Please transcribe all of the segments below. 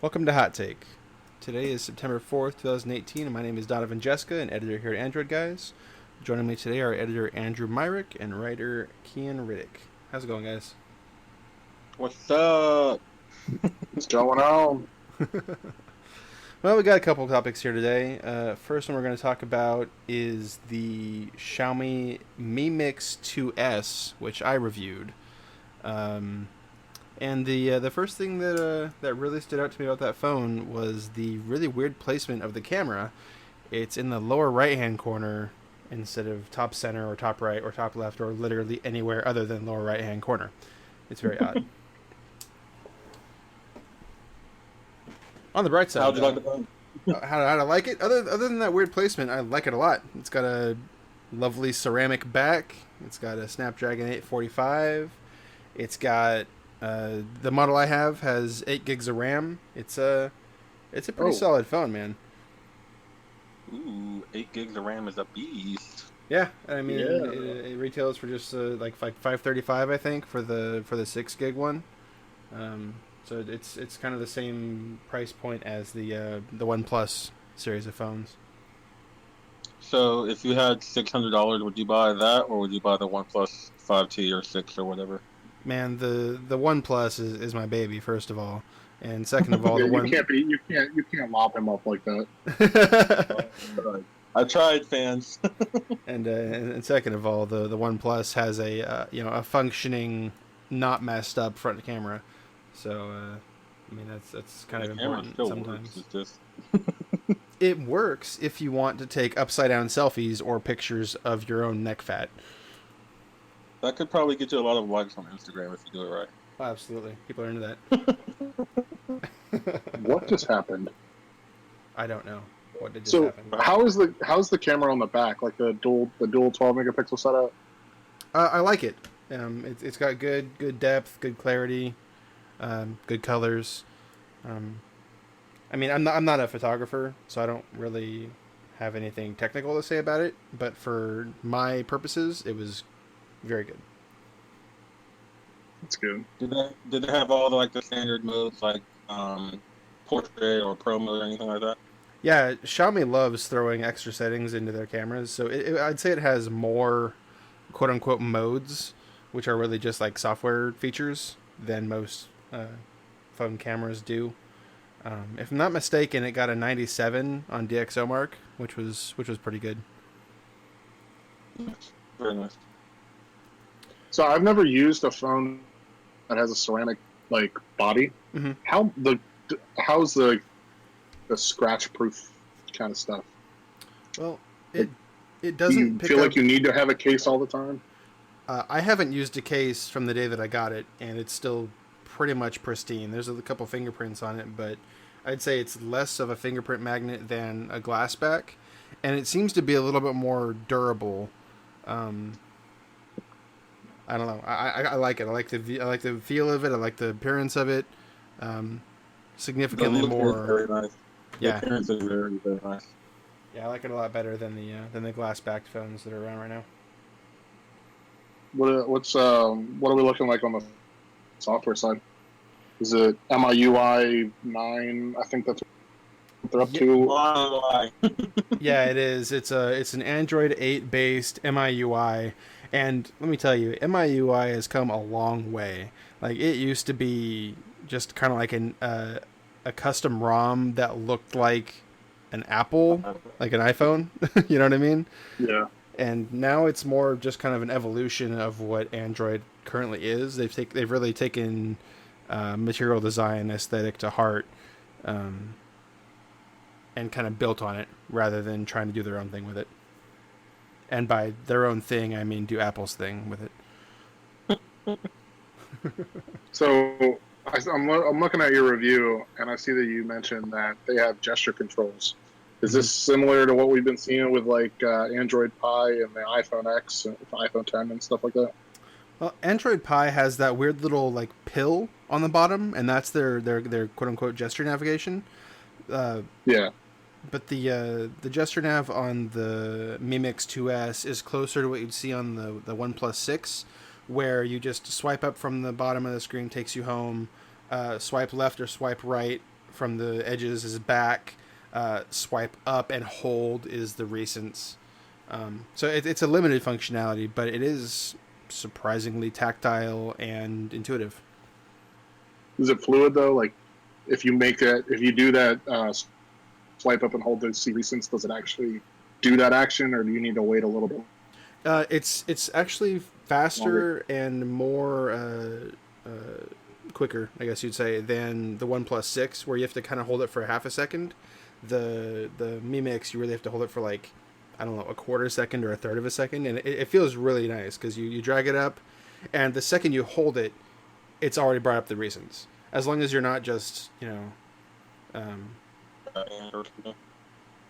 Welcome to Hot Take. Today is September 4th, 2018, and my name is Donovan Jeska, an editor here at Android Guys. Joining me today are editor Andrew Myrick and writer Kian Riddick. How's it going, guys? What's up? What's going on? Well, we got a couple of topics here today. First one we're going to talk about is the Xiaomi Mi Mix 2S, which I reviewed. And the first thing that really stood out to me about that phone was the really weird placement of the camera. It's in the lower right-hand corner instead of top center or top right or top left or literally anywhere other than lower right-hand corner. It's very odd. On the bright side, How'd you like the phone? how I like it? Other than that weird placement, I like it a lot. It's got a lovely ceramic back. It's got a Snapdragon 845. It's got the model I have has 8 gigs of RAM. It's a pretty solid phone, man. Ooh, 8 gigs of RAM is a beast. Yeah, I mean it retails for just like $535, I think, for the 6 gig one. So it's kind of the same price point as the OnePlus series of phones. So if you had $600, would you buy that, or would you buy the OnePlus 5T or 6 or whatever? Man, the OnePlus is my baby, first of all, and second of all, Yeah, the one you can't lop him up like that. I tried, fans. and second of all, the OnePlus has a a functioning, not messed up front camera. So I mean that's kind of important sometimes. It's just It works if you want to take upside down selfies or pictures of your own neck fat. that could probably get you a lot of likes on Instagram if you do it right. Oh, absolutely, people are into that. What just happened? I don't know what did just So happen. how's the camera on the back? Like the dual 12 megapixel setup? I like it. It's got good depth, good clarity, good colors. I mean, I'm not a photographer, so I don't really have anything technical to say about it. But for my purposes, it was very good. That's good. Did it have all the standard modes like portrait or pro mode or anything like that? Yeah, Xiaomi loves throwing extra settings into their cameras, so I'd say it has more quote unquote modes, which are really just like software features, than most phone cameras do. If I'm not mistaken, it got a 97 on DxOMark, which was pretty good. Very nice. So I've never used a phone that has a ceramic body. Mm-hmm. How's the scratch proof kind of stuff? Well, Like, it Do doesn't you pick feel up. like you need to have a case all the time? I haven't used a case from the day that I got it, and it's still pretty much pristine. There's a couple fingerprints on it, but I'd say it's less of a fingerprint magnet than a glass back, and it seems to be a little bit more durable. I don't know. I like it. I like the feel of it. I like the appearance of it. Significantly The look is more. very nice. The Yeah, appearance is very, very nice. yeah. I like it a lot better than the glass backed phones that are around right now. What are we looking like on the software side? Is it MIUI 9? I think that's what they're up Yeah. to. Why? Yeah, it is. It's an Android 8 based MIUI, and let me tell you, MIUI has come a long way. Like it used to be just kind of like a custom ROM that looked like an Apple, like an iPhone. You know what I mean? Yeah. And now it's more of just kind of an evolution of what Android currently is. They've really taken material design aesthetic to heart. And kind of built on it rather than trying to do their own thing with it. And by their own thing, I mean do Apple's thing with it. So I'm looking at your review, and I see that you mentioned that they have gesture controls. Is this similar to what we've been seeing with Android Pie and the iPhone X, and iPhone 10, and stuff like that? Well, Android Pie has that weird little like pill on the bottom, and that's their quote unquote gesture navigation. Yeah. But the gesture nav on the Mi Mix 2S is closer to what you'd see on the OnePlus 6, where you just swipe up from the bottom of the screen, takes you home. Swipe left or swipe right from the edges is back. Swipe up and hold is the recents. So it's a limited functionality, but it is surprisingly tactile and intuitive. Is it fluid though? Like, if you do that swipe up and hold to see recents, does it actually do that action, or do you need to wait a little bit? It's actually faster and more quicker, I guess you'd say, than the OnePlus 6, where you have to kind of hold it for half a second. The Mi Mix, you really have to hold it for like, I don't know, a quarter second or a third of a second, and it feels really nice because you drag it up, and the second you hold it, it's already brought up the recents. As long as you're not just, yeah,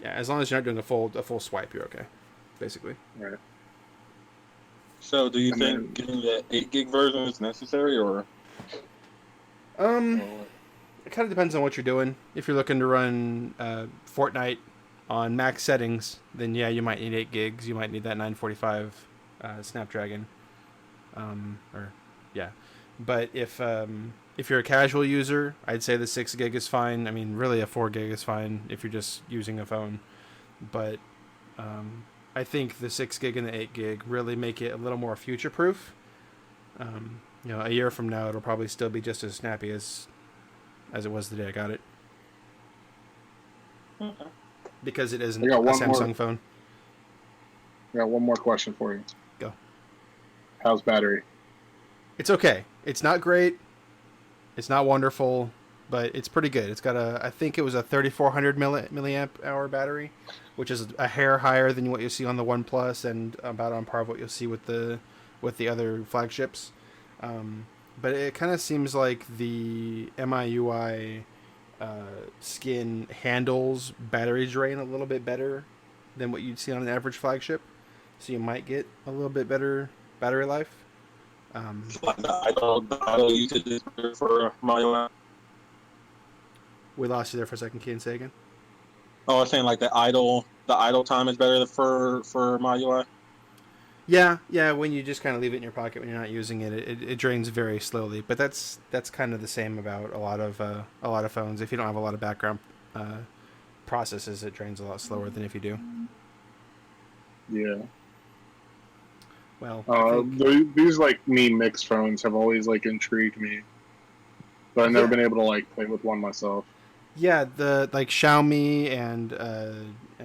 as long as you're not doing a full swipe, you're okay, basically. Right. So, do you think getting the 8 gig version is necessary, or? It kind of depends on what you're doing. If you're looking to run Fortnite on max settings, then yeah, you might need 8 gigs. You might need that 945 Snapdragon. But if you're a casual user, I'd say the 6 gig is fine. I mean, really, a 4 gig is fine if you're just using a phone. But I think the 6 gig and the 8 gig really make it a little more future proof. A year from now, it'll probably still be just as snappy as it was the day I got it. Okay. Because it isn't a Samsung phone. I got one more question for you. Go. How's battery? It's okay. It's not great. It's not wonderful, but it's pretty good. It's got I think it was a 3400 milliamp hour battery, which is a hair higher than what you see on the OnePlus and about on par with what you'll see with the other flagships. But it kind of seems like the MIUI skin handles battery drain a little bit better than what you'd see on an average flagship. So you might get a little bit better battery life. The idle usage is better for MIUI. We lost you there for a second. Can you say again? Oh, I was saying like the idle time is better for MIUI. Yeah. When you just kind of leave it in your pocket when you're not using it, it drains very slowly. But that's kind of the same about a lot of phones. If you don't have a lot of background processes, it drains a lot slower than if you do. Yeah. Well, these like Mi Mix phones have always like intrigued me, but I've never been able to like play with one myself. Yeah, the like Xiaomi and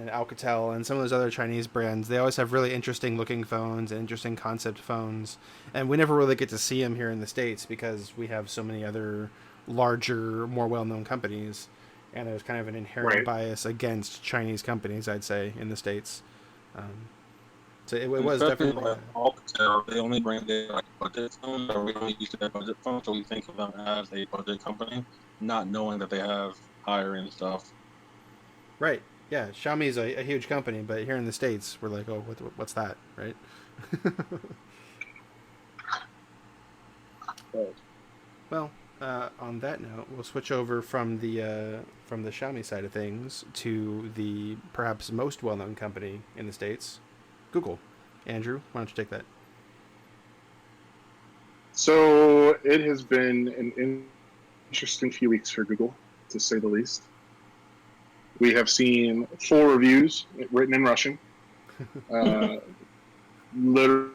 Alcatel and some of those other Chinese brands, they always have really interesting looking phones and interesting concept phones, and we never really get to see them here in the States because we have so many other larger, more well-known companies, and there's kind of an inherent bias against Chinese companies, I'd say, in the States. So it was definitely like Alcatel. They only bring their like budget phones, or we only use their budget phones, so we think of them as a budget company, not knowing that they have higher end stuff. Right. Yeah, Xiaomi is a huge company, but here in the States, we're like, oh, what's that, right? Well, on that note, we'll switch over from the Xiaomi side of things to the perhaps most well-known company in the States, Google. Andrew, why don't you take that? So it has been an interesting few weeks for Google, to say the least. We have seen 4 reviews written in Russian, literal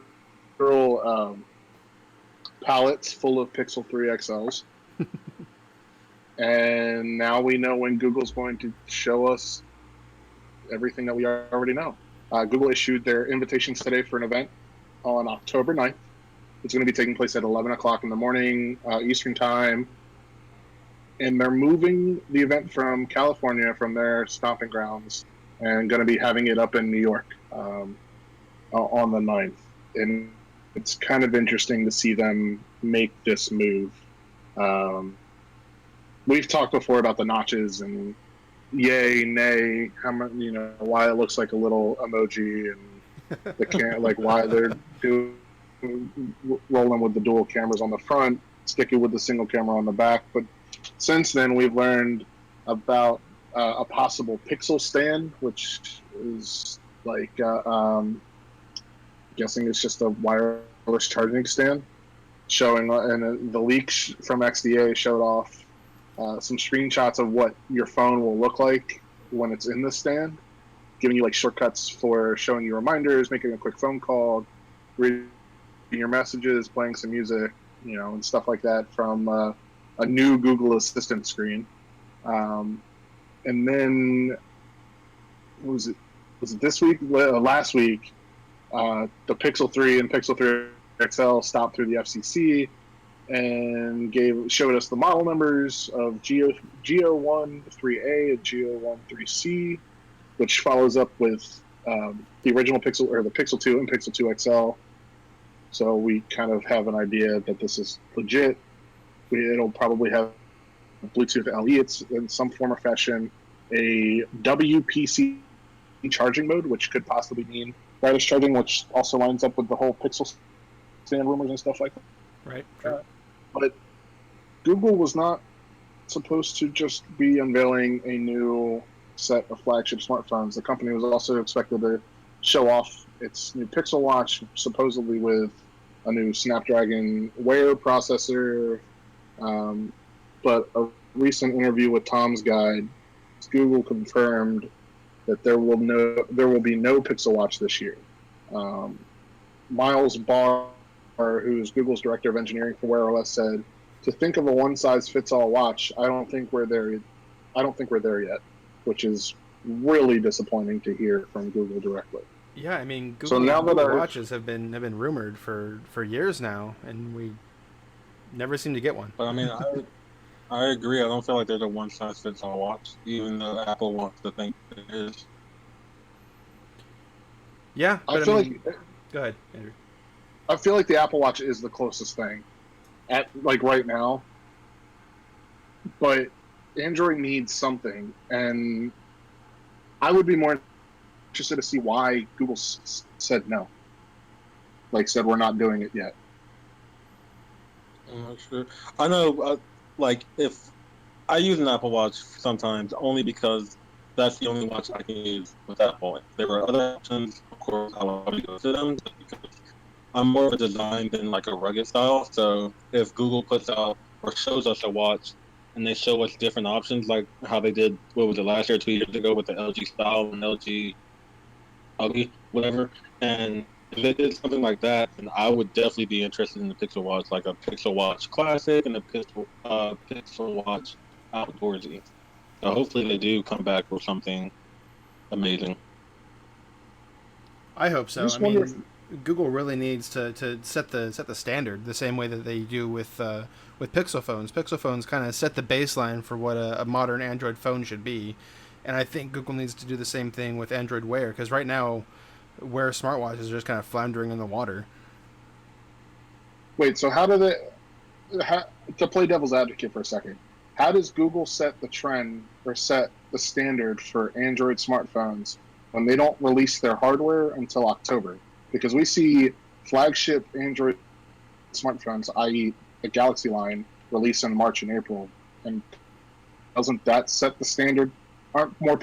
palettes full of Pixel 3 XLs. And now we know when Google's going to show us everything that we already know. Google issued their invitations today for an event on October 9th. It's going to be taking place at 11 o'clock in the morning, Eastern Time. And they're moving the event from California, from their stomping grounds, and going to be having it up in New York on the 9th. And it's kind of interesting to see them make this move. We've talked before about the notches and yay, nay, how much, why it looks like a little emoji, and like why they're rolling with the dual cameras on the front, sticking with the single camera on the back. But since then, we've learned about a possible Pixel stand, which is like guessing it's just a wireless charging stand. Showing, and the leaks from XDA showed off some screenshots of what your phone will look like when it's in the stand, giving you like shortcuts for showing you reminders, making a quick phone call, reading your messages, playing some music, and stuff like that from a new Google Assistant screen. And then, what was it? Was it this week? Last week, the Pixel 3 and Pixel 3 XL stopped through the FCC and showed us the model numbers of Geo 13A and Geo 13C, which follows up with the original Pixel, or the Pixel 2 and Pixel 2 XL. So we kind of have an idea that this is legit. It'll probably have Bluetooth LE it's in some form or fashion, a WPC charging mode, which could possibly mean wireless charging, which also lines up with the whole Pixel stand rumors and stuff like that. Right. Sure. But Google was not supposed to just be unveiling a new set of flagship smartphones. The company was also expected to show off its new Pixel Watch, supposedly with a new Snapdragon Wear processor. But a recent interview with Tom's Guide, Google confirmed that there will be no Pixel Watch this year. Miles Barr, who is Google's director of engineering for Wear OS, said, "To think of a one-size-fits-all watch, I don't think we're there yet," which is really disappointing to hear from Google directly. Yeah, I mean, Google, so now that Google watches have been rumored for years now, and we never seem to get one. But I mean, I agree. I don't feel like there's a one-size-fits-all watch, even though Apple wants to think it is. Yeah, but go ahead, Andrew. I feel like the Apple Watch is the closest thing at right now, but Android needs something, and I would be more interested to see why Google said no. Said we're not doing it yet. I'm not sure. I know, if I use an Apple Watch sometimes only because that's the only watch I can use with Apple. If there were other options, of course, I would probably go to them, because I'm more of a design than a rugged style. So if Google puts out or shows us a watch and they show us different options, like how they did, what was it, last year, 2 years ago with the LG style and LG whatever, and if it did something like that, then I would definitely be interested in the Pixel Watch, like a Pixel Watch Classic and a Pixel Watch Outdoorsy. So hopefully they do come back with something amazing. I hope so. I mean, Google really needs to set the standard the same way that they do with Pixel phones. Pixel phones kind of set the baseline for what a modern Android phone should be, and I think Google needs to do the same thing with Android Wear, because right now, Wear smartwatches are just kind of floundering in the water. Wait, so to play devil's advocate for a second, how does Google set the trend or set the standard for Android smartphones when they don't release their hardware until October? Because we see flagship Android smartphones, i.e. the Galaxy line, release in March and April, and doesn't that set the standard? Aren't more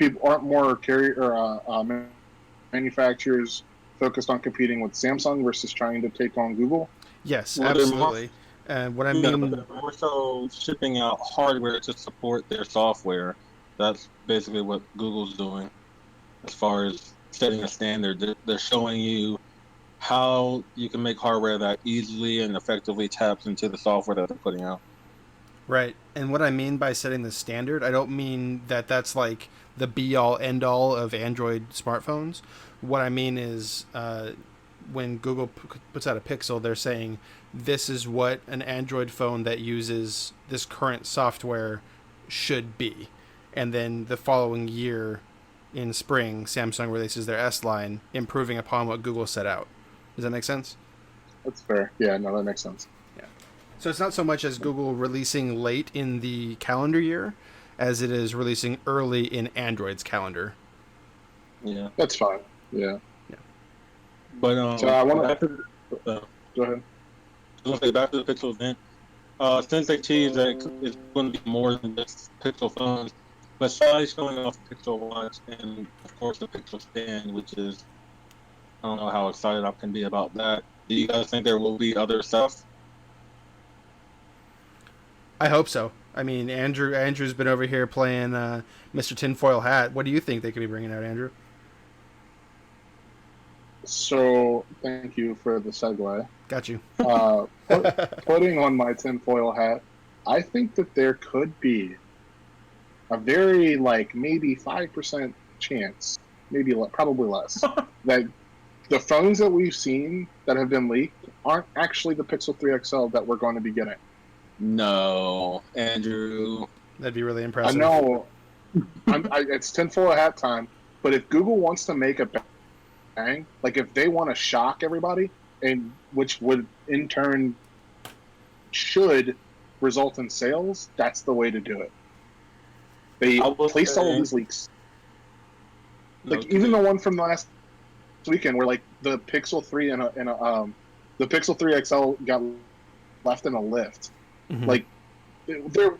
manufacturers focused on competing with Samsung versus trying to take on Google? Yes, absolutely. What I mean, they're more so shipping out hardware to support their software. That's basically what Google's doing as far as setting a standard. They're showing you how you can make hardware that easily and effectively taps into the software that they're putting out. Right. And what I mean by setting the standard, I don't mean that that's like the be-all, end-all of Android smartphones. What I mean is when Google puts out a Pixel, they're saying this is what an Android phone that uses this current software should be. And then the following year in spring, Samsung releases their S line, improving upon what Google set out. Does that make sense? That's fair. Yeah, no, that makes sense. So it's not so much as Google releasing late in the calendar year as it is releasing early in Android's calendar. Yeah. That's fine. Yeah. But so I want to go ahead. I was going to say, back to the Pixel event. Since they teased that it's going to be more than just Pixel phones, besides showing off the Pixel Watch and, of course, the Pixel Stand, which is, I don't know how excited I can be about that. Do you guys think there will be other stuff? I hope so. I mean, Andrew's been over here playing Mr. Tinfoil Hat. What do you think they could be bringing out, Andrew? So, thank you for the segue. Got you. Putting on my tinfoil hat, I think that there could be a very, like, maybe 5% chance, probably less, that the phones that we've seen that have been leaked aren't actually the Pixel 3 XL that we're going to be getting. No, Andrew. That'd be really I impressive. know it's tinfoil hat time, but if Google wants to make a bang, like if they want to shock everybody, and which would in turn should result in sales, that's the way to do it. They placed all of these leaks. Like even the one from last weekend where like the Pixel 3 and the Pixel 3 XL got left in a lift. Mm-hmm. Like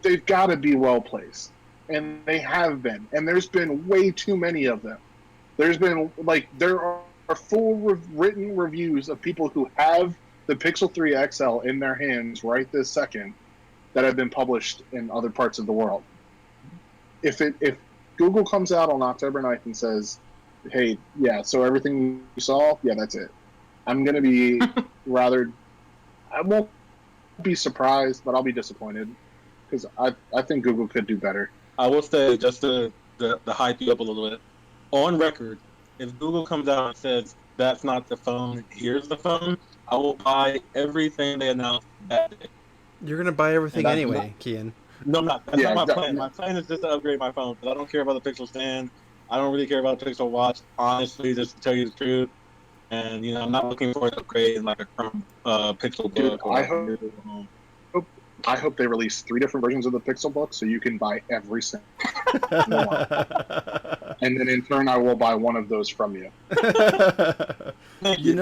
they've got to be well placed, and they have been. And there's been way too many of them. There's been there are full written reviews of people who have the Pixel 3 XL in their hands right this second that have been published in other parts of the world. If Google comes out on October 9th and says, "Hey, yeah, so everything you saw, yeah, that's it," I'm gonna be I won't be surprised, but I'll be disappointed because I think Google could do better. I will say, just to hype you up a little bit, on record, if Google comes out and says that's not the phone, here's the phone, I will buy everything they announced that day. You're gonna buy everything anyway, Kian. No, I'm not. That's not my plan. My plan is just to upgrade my phone because I don't care about the Pixel Stand. I don't really care about the Pixel Watch, honestly, just to tell you the truth. And I'm not looking for an upgrade in like a Chrome Pixel book. I hope they release 3 different versions of the Pixel book so you can buy every single one. And then in turn, I will buy one of those from you. You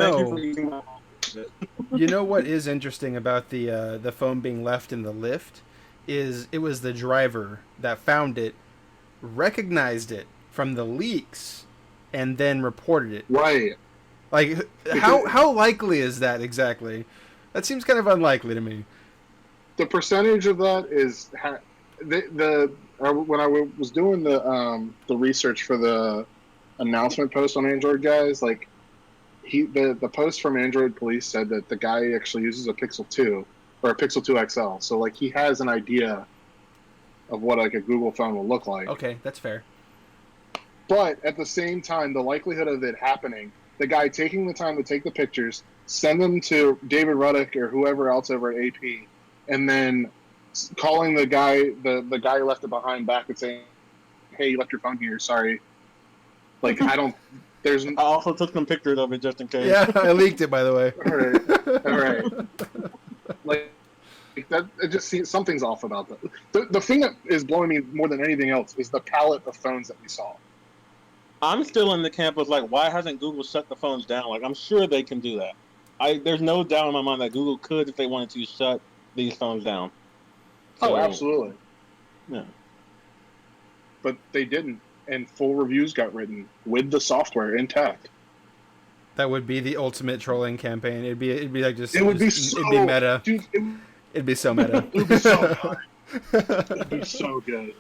know what is interesting about the phone being left in the lift is it was the driver that found it, recognized it from the leaks, and then reported it. Right. Like, how likely is that exactly? That seems kind of unlikely to me. The percentage of that is when I was doing the research for the announcement post on Android Guys, like the post from Android Police said that the guy actually uses a Pixel 2 or a Pixel 2 XL, so like he has an idea of what like a Google phone will look like. Okay, that's fair. But at the same time, the likelihood of it happening, the guy taking the time to take the pictures, send them to David Ruddick or whoever else over at AP, and then calling the guy who left it behind back and saying, "Hey, you left your phone here. Sorry." Like I also took some pictures of it just in case. Yeah, I leaked it, by the way. All right. Like that, it just seems something's off about that. The thing that is blowing me more than anything else is the palette of phones that we saw. I'm still in the camp of like, why hasn't Google shut the phones down? Like, I'm sure they can do that. There's no doubt in my mind that Google could, if they wanted to, shut these phones down. So, absolutely. Yeah. But they didn't, and full reviews got written with the software intact. That would be the ultimate trolling campaign. It'd be like just. It'd be meta. Dude, it'd be so meta. It would be so good. It'd be so good.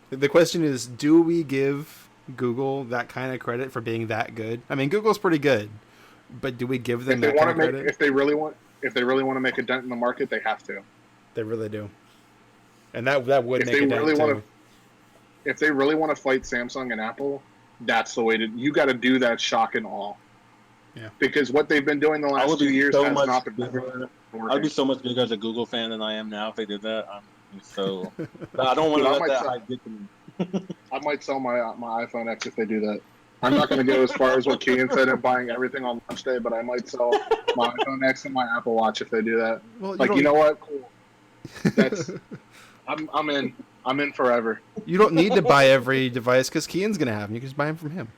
The question is, do we give Google that kind of credit for being that good? I mean, Google's pretty good, but do we give them that kind of credit? If they really want to make a dent in the market, they have to. They really do, and that would make a dent too. If they really want to fight Samsung and Apple, that's the way to. You got to do that shock and awe. Yeah. Because what they've been doing the last 2 years has not been working. I'd be so much bigger as a Google fan than I am now if they did that. I don't want to let that hype get to me. I might sell my iPhone X if they do that. I'm not going to go as far as what Kian said and buying everything on launch day, but I might sell my iPhone X and my Apple Watch if they do that. Well, you know what? Cool. That's I'm in. I'm in forever. You don't need to buy every device because Kian's going to have them. You can just buy them from him.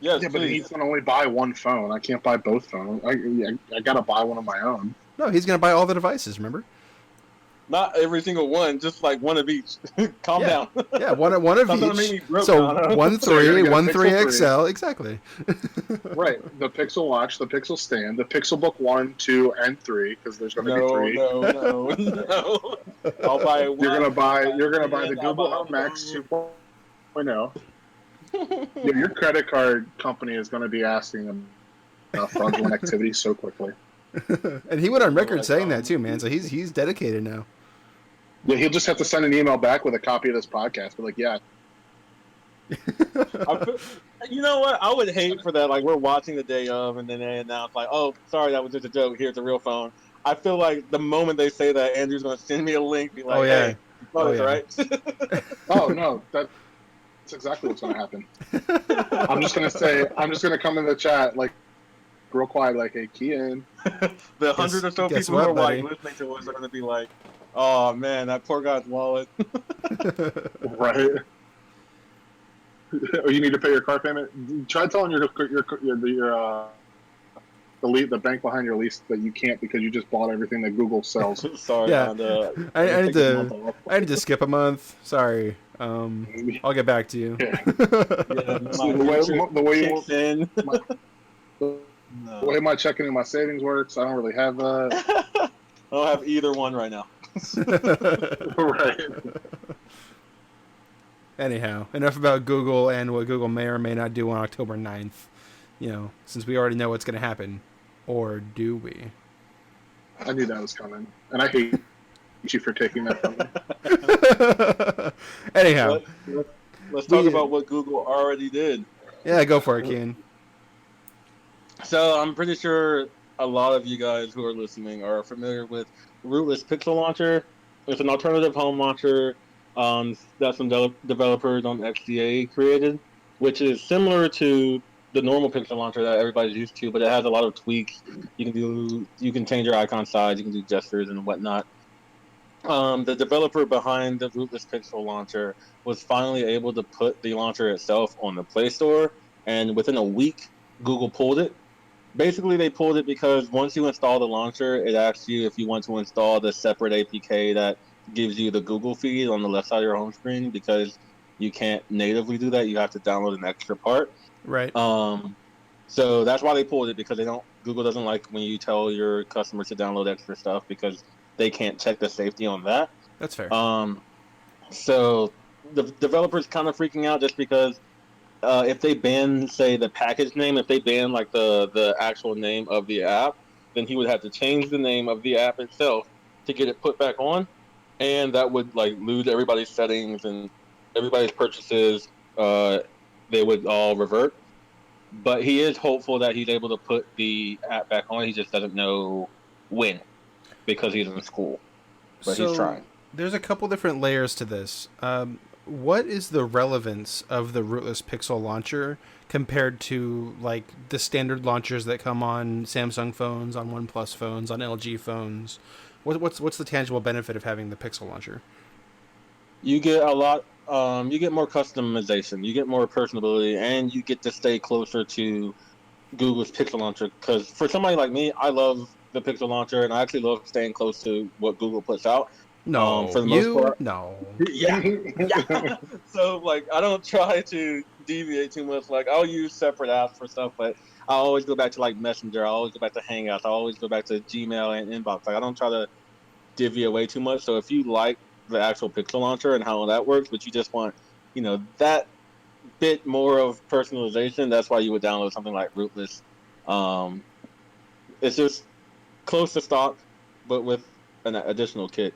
Yes, yeah, but he's going to only buy one phone. I can't buy both phones. I got to buy one of my own. No, he's going to buy all the devices, remember? Not every single one, just like one of each. Calm Yeah. down. Yeah, one of Stop trying to make each. me broke, So Dono. 1 So you're 3, gonna get a 1 3 Pixel 3. XL, exactly. Right. The Pixel Watch, the Pixel Stand, the Pixel Book 1, 2, and 3, because there's going to be No, 3. no, no, no. I'll buy You're one. gonna I'll buy buy you're gonna a buy the stand. I'll Google buy Home a Max phone. 2.0. Your credit card company is going to be asking about fraudulent activity so quickly. And he went on record Like, saying that too, man. So he's dedicated now. Yeah, he'll just have to send an email back with a copy of this podcast. But like, yeah, I feel, you know what? I would hate for that. Like we're watching the day of, and then they announce like, "Oh, sorry, that was just a joke. Here's a real phone." I feel like the moment they say that, Andrew's going to send me a link, be Oh like, yeah. "Hey, you saw Oh this, yeah. right?" oh no, that's exactly what's going to happen. I'm just going to come in the chat like real quiet, like, "Hey, key in." The 100 or so guess people what, who are like buddy? listening to us are going to be like, "Oh man, that poor guy's wallet." Right. Or you need to pay your car payment. Try telling the bank behind your lease that you can't because you just bought everything that Google sells. Sorry, Yeah. Honda. I need Take this month to off. I need to skip a month. Sorry. I'll get back to you. Yeah. Yeah, See, my the way kicks in. the No. way my checking and my savings works, I don't really have that. I don't have either one right now. Right. Anyhow, enough about Google and what Google may or may not do on October 9th. You know, since we already know what's going to happen. Or do we? I knew that was coming, and I hate you for taking that from me. Anyhow. Let's talk about what Google already did. Yeah, go for it, Keen. So I'm pretty sure a lot of you guys who are listening are familiar with Rootless Pixel Launcher. It's an alternative home launcher that some developers on XDA created, which is similar to the normal Pixel Launcher that everybody's used to, but it has a lot of tweaks. You can change your icon size, you can do gestures and whatnot. The developer behind the Rootless Pixel Launcher was finally able to put the launcher itself on the Play Store, and within a week, Google pulled it. Basically, they pulled it because once you install the launcher, it asks you if you want to install the separate APK that gives you the Google feed on the left side of your home screen, because you can't natively do that. You have to download an extra part. Right. So that's why they pulled it, because Google doesn't like when you tell your customers to download extra stuff, because they can't check the safety on that. That's fair. So the developers kind of freaking out just because if they ban, say, the package name, if they ban like the actual name of the app, then he would have to change the name of the app itself to get it put back on, and that would like lose everybody's settings and everybody's purchases. They would all revert. But he is hopeful that he's able to put the app back on. He just doesn't know when, because he's in school. But he's trying. There's a couple different layers to this. What is the relevance of the Rootless Pixel launcher compared to like the standard launchers that come on Samsung phones, on OnePlus phones, on LG phones? What's the tangible benefit of having the Pixel launcher? You get a lot. You get more customization. You get more personability, and you get to stay closer to Google's Pixel launcher. Because for somebody like me, I love the Pixel launcher, and I actually love staying close to what Google puts out. No, For the most part, no. yeah. So like, I don't try to deviate too much. Like, I'll use separate apps for stuff, but I always go back to like Messenger. I always go back to Hangouts. I always go back to Gmail and Inbox. Like, I don't try to divvy away too much. So if you like the actual Pixel launcher and how that works, but you just want, that bit more of personalization, that's why you would download something like Rootless. It's just close to stock, but with an additional kick.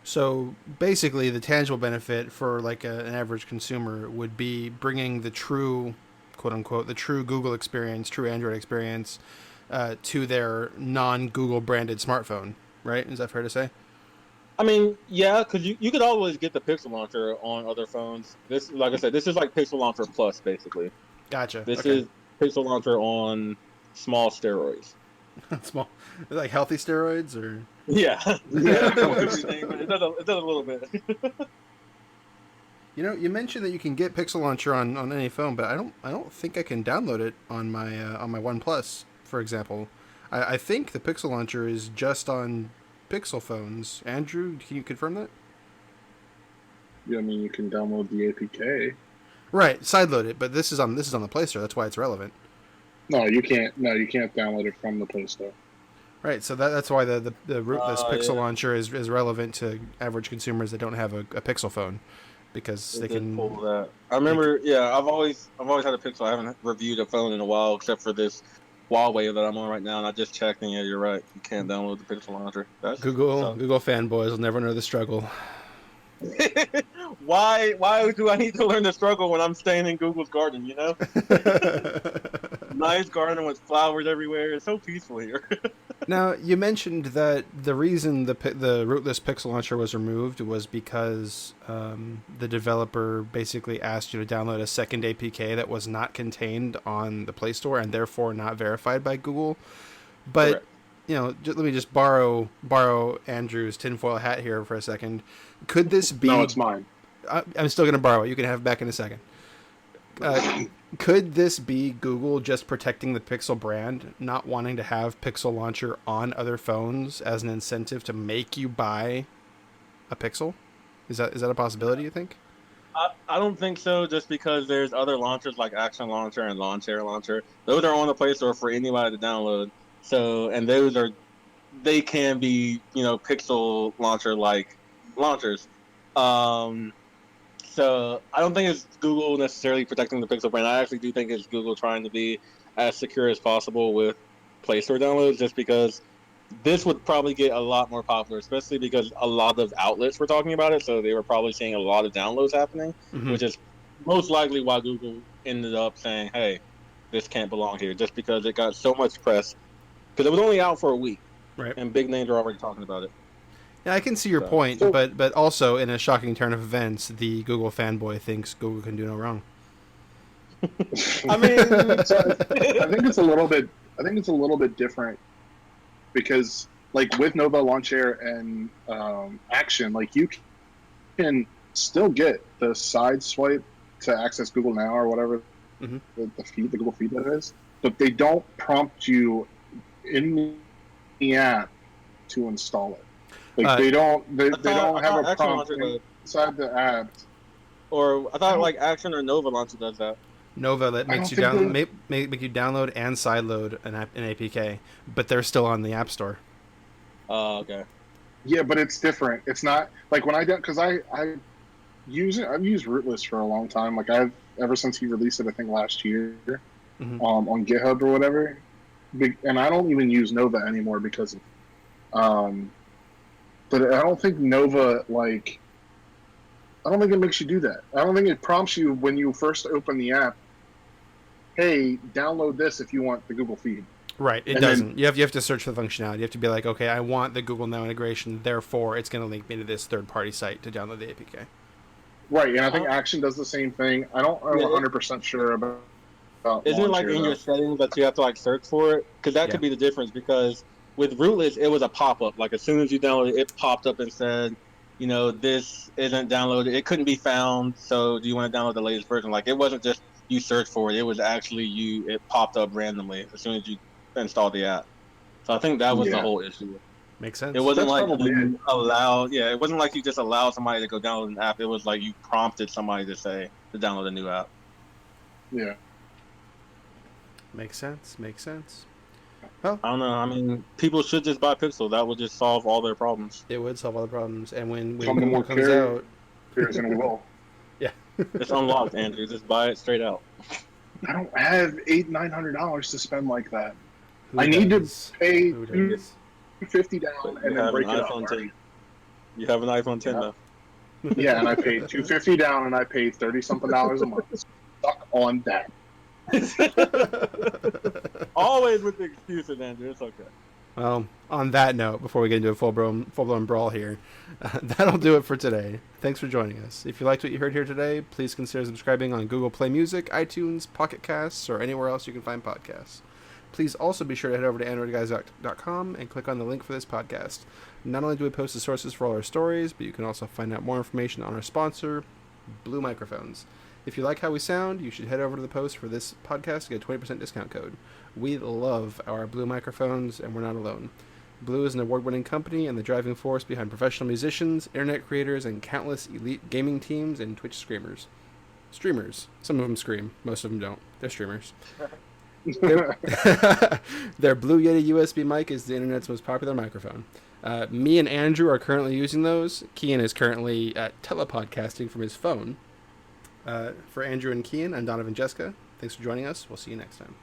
So basically, the tangible benefit for like an average consumer would be bringing the true, quote unquote, the true Google experience, true Android experience, to their non-Google branded smartphone. Right? Is that fair to say? I mean, yeah, because you could always get the Pixel launcher on other phones. This, like I said, this is like Pixel Launcher Plus, basically. Gotcha. This Okay. is Pixel Launcher on small steroids. Small, like healthy steroids, or Yeah, it does everything, but it does a little bit. you mentioned that you can get Pixel Launcher on any phone, but I don't think I can download it on my OnePlus, for example. I think the Pixel Launcher is just on Pixel phones. Andrew, can you confirm that? Yeah, I mean, you can download the APK. Right, sideload it, but this is on the Play Store. That's why it's relevant. No, you can't. No, you can't download it from the Play Store. Right, so that's why the rootless Pixel Yeah. launcher is relevant to average consumers that don't have a Pixel phone, because they It did can. pull that. I remember. Yeah, I've always had a Pixel. I haven't reviewed a phone in a while, except for this Huawei that I'm on right now, and I just checked, and yeah, you're right. You can't download the Pixel launcher. That's so. Google fanboys will never know the struggle. Why do I need to learn the struggle when I'm staying in Google's garden? You know, nice garden with flowers everywhere. It's so peaceful here. Now, you mentioned that the reason the rootless Pixel launcher was removed was because the developer basically asked you to download a second APK that was not contained on the Play Store and therefore not verified by Google. But Correct. let me just borrow Andrew's tinfoil hat here for a second. Could this be? No, it's mine. I'm still going to borrow it. You can have it back in a second. Could this be Google just protecting the Pixel brand, not wanting to have Pixel Launcher on other phones as an incentive to make you buy a Pixel? Is that a possibility, you think? I don't think so, just because there's other launchers like Action Launcher and Launcher Launcher. Those are on the Play Store for anybody to download. So, and they can be, Pixel Launcher like launchers. So I don't think it's Google necessarily protecting the Pixel brand. I actually do think it's Google trying to be as secure as possible with Play Store downloads, just because this would probably get a lot more popular, especially because a lot of outlets were talking about it, so they were probably seeing a lot of downloads happening, which is most likely why Google ended up saying, hey, this can't belong here, just because it got so much press, because it was only out for a week, Right. and big names are already talking about it. Yeah, I can see your point, but also in a shocking turn of events, the Google fanboy thinks Google can do no wrong. I mean, I think it's a little bit different, because like with Nova Launcher and Action, like you can still get the side swipe to access Google Now or whatever the Google feed that is, but they don't prompt you in the app to install it. Like they don't have a prompt inside the app. Or I thought like Action or Nova Launcher does that. Nova that makes you make you download and sideload an APK, but they're still on the App Store. Oh, okay. Yeah, but it's different. It's not like when because I've used Rootless for a long time. Like ever since he released it, I think last year, on GitHub or whatever. And I don't even use Nova anymore because of. But I don't think Nova, like, I don't think it makes you do that. I don't think it prompts you when you first open the app, hey, download this if you want the Google feed. Right, it doesn't. You have to search for the functionality. You have to be like, okay, I want the Google Now integration, therefore it's going to link me to this third-party site to download the APK. Right, and I think Action does the same thing. I'm 100% sure about Isn't it like in your settings that you have to like search for it? Because that could be the difference, because with Rootless, it was a pop-up. Like, as soon as you downloaded it, it popped up and said, this isn't downloaded. It couldn't be found, so do you want to download the latest version? Like, it wasn't just you search for it. It was actually it popped up randomly as soon as you installed the app. So I think that was the whole issue. Makes sense. It wasn't like you allowed, it wasn't like you just allowed somebody to go download an app. It was like you prompted somebody to download a new app. Yeah. Makes sense. Well, I don't know. I mean, people should just buy Pixel. That would just solve all their problems. It would solve all the problems. And when Google more comes out, and we will. Yeah, it's unlocked, Andrew. Just buy it straight out. I don't have $800-900 to spend like that. I need to pay $250 down and then break it up. You have an iPhone 10 though. Yeah, and I paid $250 down and I paid $30-something a month. Stuck on that. Always with the excuses, Andrew. It's okay. Well, on that note, before we get into a full-blown brawl here, that'll do it for today. Thanks for joining us. If you liked what you heard here today, please consider subscribing on Google Play Music, iTunes, Pocket Casts, or anywhere else you can find podcasts. Please also be sure to head over to AndroidGuys.com and click on the link for this podcast. Not only do we post the sources for all our stories, but you can also find out more information on our sponsor, Blue Microphones. If you like how we sound, you should head over to the post for this podcast to get a 20% discount code. We love our Blue microphones, and we're not alone. Blue is an award-winning company and the driving force behind professional musicians, internet creators, and countless elite gaming teams and Twitch streamers. Some of them scream. Most of them don't. They're streamers. Their Blue Yeti USB mic is the internet's most popular microphone. Me and Andrew are currently using those. Kian is currently telepodcasting from his phone. For Andrew and Kian, I'm Donovan Jessica. Thanks for joining us. We'll see you next time.